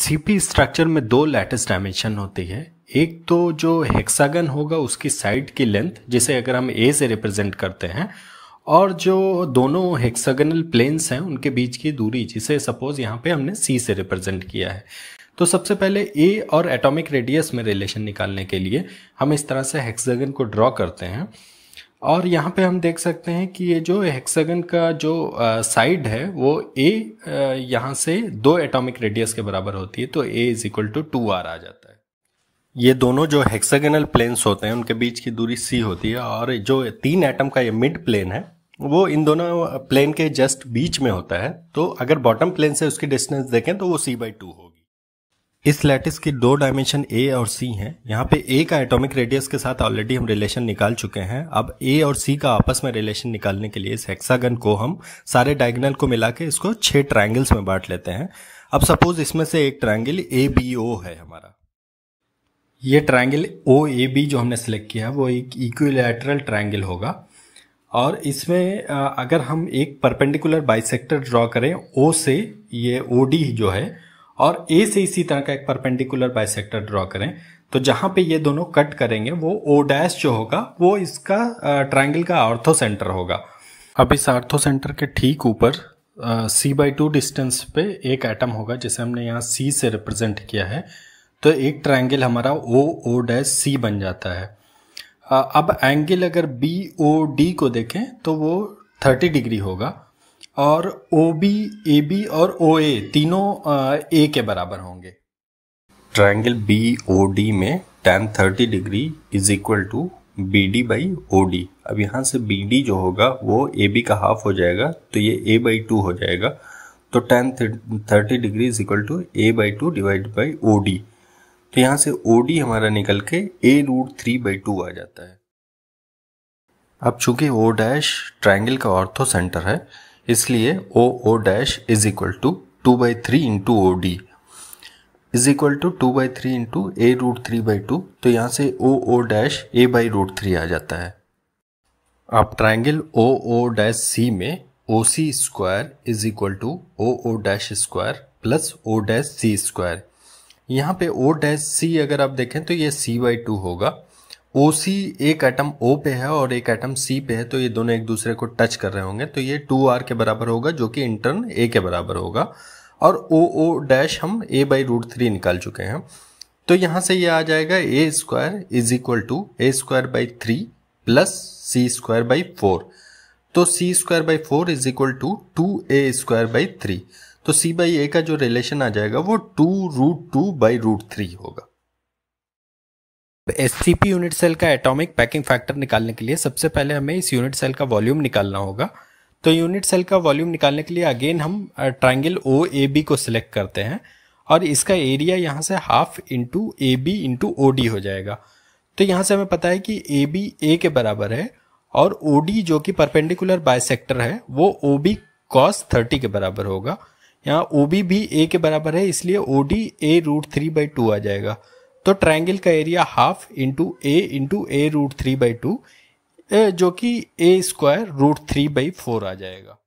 CP structure में दो lattice dimension होती है। एक तो जो हेक्सागन होगा उसकी साइड की लेंथ, जिसे अगर हम ए से रिप्रेजेंट करते हैं, और जो दोनों हेक्सागनल प्लेन्स हैं उनके बीच की दूरी, जिसे सपोज यहाँ पे हमने सी से रिप्रेजेंट किया है। तो सबसे पहले ए और एटॉमिक रेडियस में रिलेशन निकालने के लिए हम इस तरह से हेक्सागन को ड्रॉ करते हैं। और यहाँ पे हम देख सकते हैं कि ये जो हेक्सागन का जो साइड है वो ए यहाँ से 2 एटॉमिक रेडियस के बराबर होती है, तो ए इज इक्वल टू 2r आ जाता है। ये दोनों जो हेक्सागनल प्लेन्स होते हैं उनके बीच की दूरी c होती है, और जो 3 एटम का ये मिड प्लेन है वो इन दोनों प्लेन के जस्ट बीच में होता है। तो अगर बॉटम प्लेन से उसकी डिस्टेंस देखें तो वो c/2 होगी। इस लैटिस की 2 डायमेंशन a और c हैं। यहाँ पे a का एटॉमिक रेडियस के साथ ऑलरेडी हम रिलेशन निकाल चुके हैं। अब a और c का आपस में रिलेशन निकालने के लिए इस हेक्सागन को हम सारे डायगोनल को मिला के इसको 6 ट्रायंगल्स में बांट लेते हैं। अब सपोज इसमें से एक ट्रायंगल ABO है हमारा। ये ट्रायंगल OAB जो हमने सेलेक्ट किया वो एक इक्विलैटरल ट्रायंगल होगा, और इसमें अगर हम एक परपेंडिकुलर बाइसेक्टर ड्रॉ करें O से, ये OD जो है, और A से इसी तरह का एक परपेंडिकुलर बाइसेक्टर ड्रॉ करें, तो जहां पे ये दोनों कट करेंगे वो O' जो होगा वो इसका ट्रायंगल का ऑर्थो सेंटर होगा। अब इस ऑर्थो सेंटर के ठीक ऊपर c/2 डिस्टेंस पे एक एटम होगा जिसे हमने यहाँ C से रिप्रेजेंट किया है। तो एक ट्रायंगल हमारा OC बन जाता है। अब एंगल अगर BOD को देखें तो वो 30 डिग्री होगा, और OB, AB और OA तीनों A के बराबर होंगे। ट्रायंगल BOD में tan 30 degree is equal to BD/OD। अब यहाँ से BD जो होगा वो AB का हाफ हो जाएगा, तो ये A/2 हो जाएगा। तो tan 30 degree is equal to A/2 divide by OD। तो यहाँ से OD हमारा निकल के A√3/2 आ जाता है। अब चूंकि O' ट्रायंगल का ऑर्थो सेंटर है, इसलिए OO' is equal to 2/3 into OD is equal to 2/3 into A√3/2। तो यहाँ से OO' A/√3 आ जाता है। अब ट्रायंगल OO'C में OC² is equal to OO' plus OC²। यहाँ पे OC अगर आप देखें तो ये C/2 होगा। OC एक एटम O पे है और एक एटम C पे है, तो ये दोनों एक दूसरे को टच कर रहे होंगे, तो ये 2r के बराबर होगा, जो कि इंटर्न A के बराबर होगा। और OO' हम A/√3 निकाल चुके हैं, तो यहाँ से ये आ जाएगा A² is equal to A²/3 plus C²/4। तो C²/4 is equal to 2A²/3। तो C/A का जो रिलेशन आ जाएगा वो 2√2/√3 होगा। SCP यूनिट सेल का एटॉमिक पैकिंग फैक्टर निकालने के लिए सबसे पहले हमें इस यूनिट सेल का वॉल्यूम निकालना होगा। तो यूनिट सेल का वॉल्यूम निकालने के लिए अगेन हम ट्रायंगल OAB को सिलेक्ट करते हैं, और इसका एरिया यहाँ से half into AB into OD हो जाएगा। तो यहाँ से हमें पता है कि AB A के बराबर है, और OD जो कि परपेंडिकुलर बाइसेक्टर है वो OB cos 30 के बराबर होगा। यहाँ OB भी A के बराबर है, इसलिए OD A√3/2 आ जाएगा। तो ट्रायंगल का area half into A into A√3/2, जो कि A²√3/4 आ जाएगा।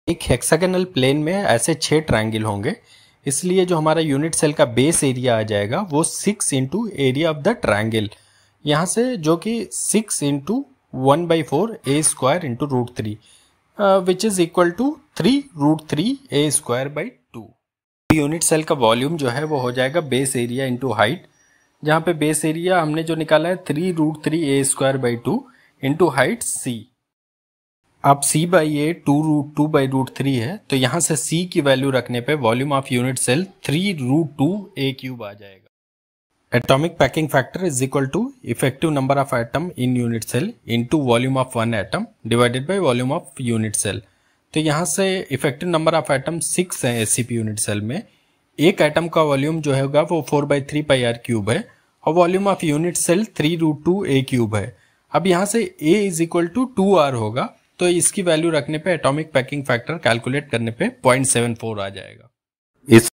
एक हेक्सागोनल प्लेन में ऐसे 6 ट्रायंगल होंगे, इसलिए जो हमारा यूनिट सेल का बेस एरिया आ जाएगा वो 6 into area of the triangle, यहाँ से जो कि 6 into 1/4 A² into √3 which is equal to 3√3 A²/2। Unit cell का वॉल्यूम जो है वो हो जाएगा बेस एरिया इंटू हाइट, जहाँ पे बेस एरिया हमने जो निकाला है 3√3 A²/2 इंटू हाइट C। अब C/A 2√2/√3 है, तो यहाँ से C की वैल्यू रखने पे volume of unit cell 3√2 A³ आ जाएगा। Atomic packing factor is equal to effective number of atom in unit cell into volume of one atom divided by volume of unit cell. तो यहाँ से effective number of atom 6 है SCP unit cell में। एक atom का volume जो होगा वो 4/3 πr³ है, और volume of unit cell 3√2 A³ है। अब यहाँ से A is equal to 2r होगा, तो इसकी वैल्यू रखने पे एटॉमिक पैकिंग फैक्टर कैलकुलेट करने पे 0.74 आ जाएगा। इस